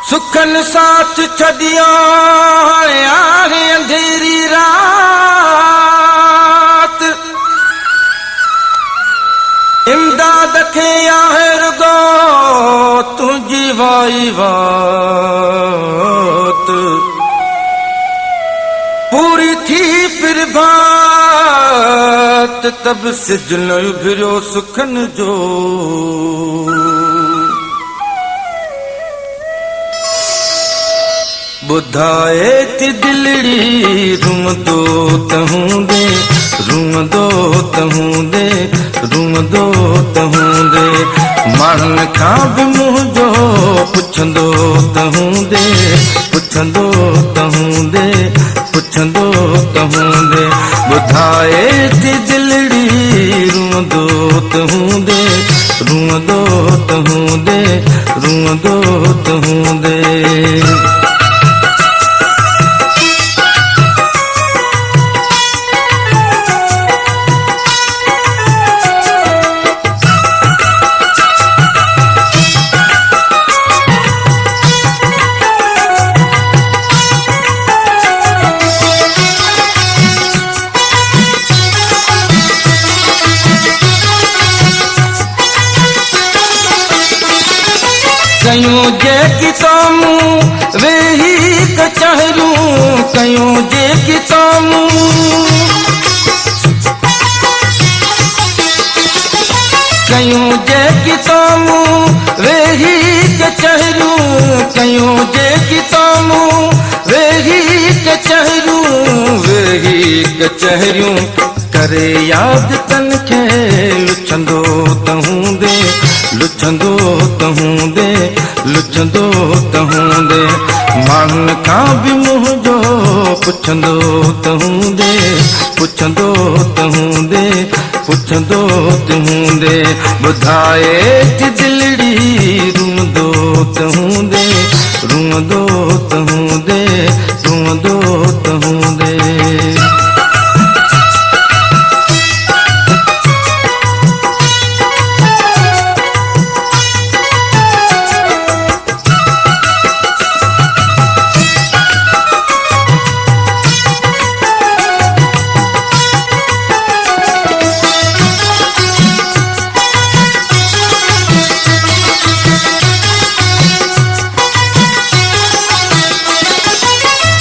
सुखन साथ छदिया आहे अंधेरी रात इमदाद खे आहे रुगो तुझी वाई वात पूरी थी फिर बात तब सिजन उभरियो सुखन जो बुधाए थी दिलड़ी रूम दो तहूं दे मारन खां भी मुँह जो पुछंदो तहूं दे बुधाए थी दिलड़ी रूम दो तहूं दे कयूं जेकी तोमूं वेही कचहरूं कयूं जेकी तोमूं वेही कचहरूं कयूं जेकी तोमूं वेही कचहरूं करे याद तन खे लुछंदो तहूं दे मारन खां भी मुँह जो पुछंदो तहूं दे बुधाए थी दिलड़ी रूम दो तहूं दे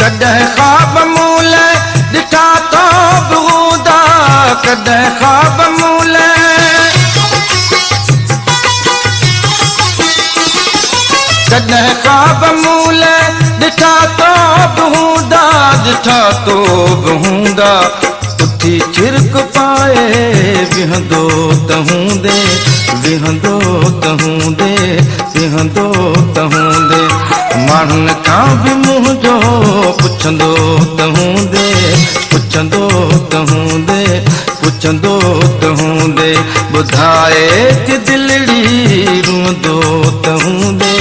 कॾहिं ख्वाब मूल ॾिठा तो बूदा कॾहिं ख्वाब मूल ॾिठा तो बूदा उथी छिरक पाए विहंदो तहूं दे मारन खां भी मुँह जो पुछंदो तहूं दे बुधाए थी दिलड़ी रूम दो तहूं दे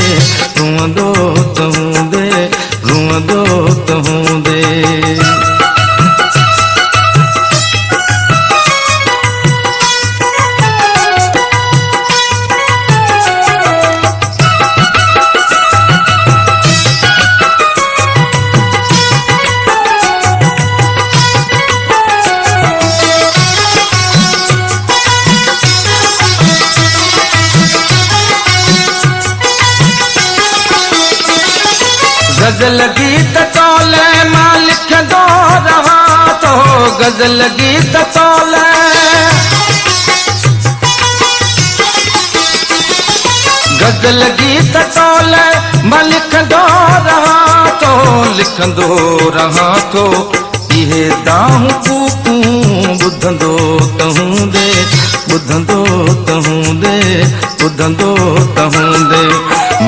गज़ल गीत तोले मां लिखंदो रहां तो गज़ल गीत तोले मां लिखंदो रहां तो इहे दाहूं कूकूं ॿुधंदो तहूं दे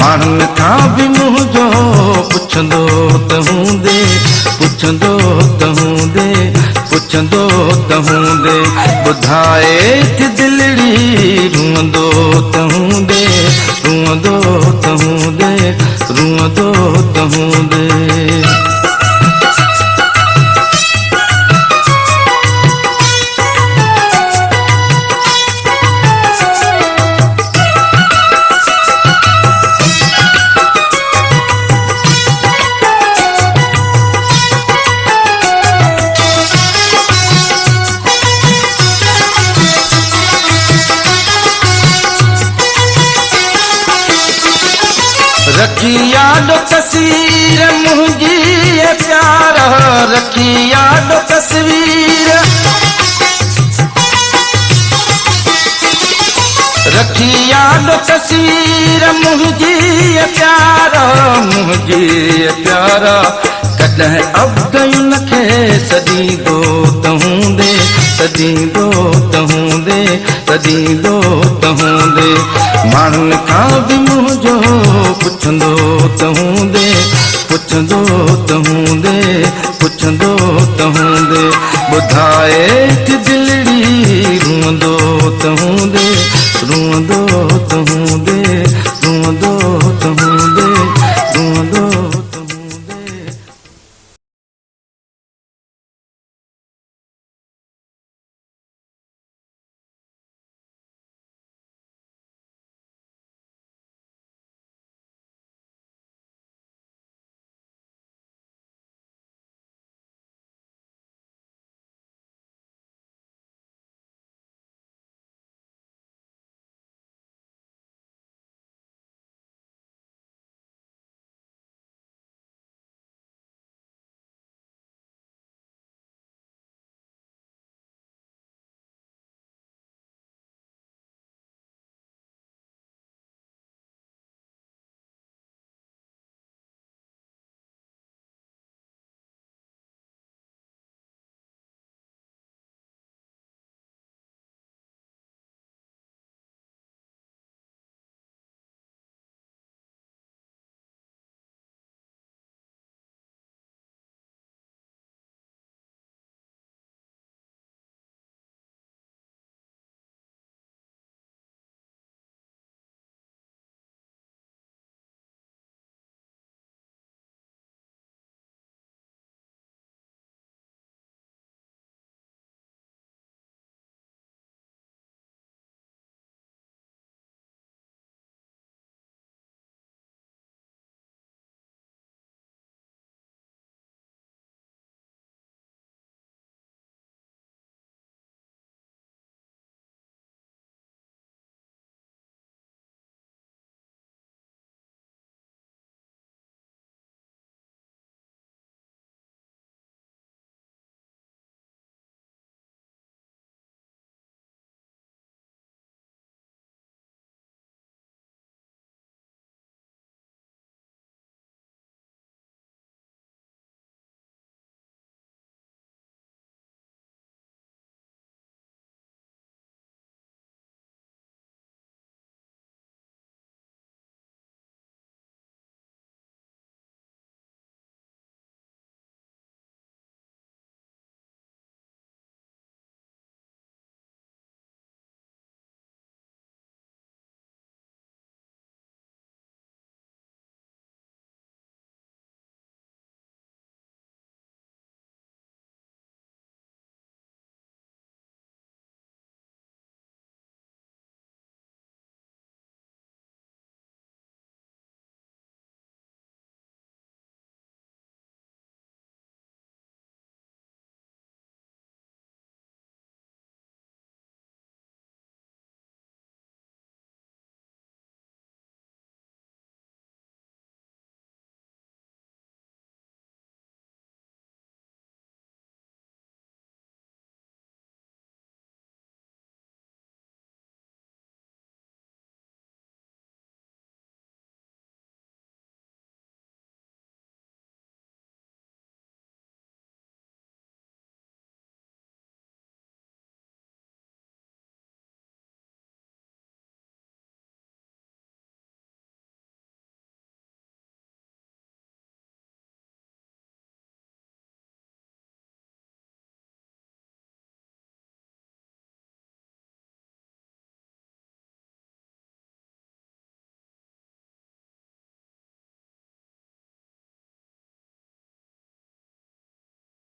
मारन खां भी मुँह जो पुछंदो तहूं दे बुधाए थी दिलड़ी रूम दो तहूं दे रखी यादो तस्वीर मुंहिंजी ए प्यार, रखी यादो तस्वीर, रखी यादो तस्वीर मुंहिंजी ए प्यार, मुंहिंजी ए प्यार। कॾहिं अबदयुनि खे सॾींदो त हूंदे, सॾींदो त हूंदे, सॾींदो त हूंदे। माण्हुनि खां बि मुंहिंजो पुछंदो त हूंदे, पुछंदो त हूंदे, पुछंदो त हूंदे। ॿुधाए कि दिलड़ी रुअंदो त हूंदे, रुअंदो त हूंदे।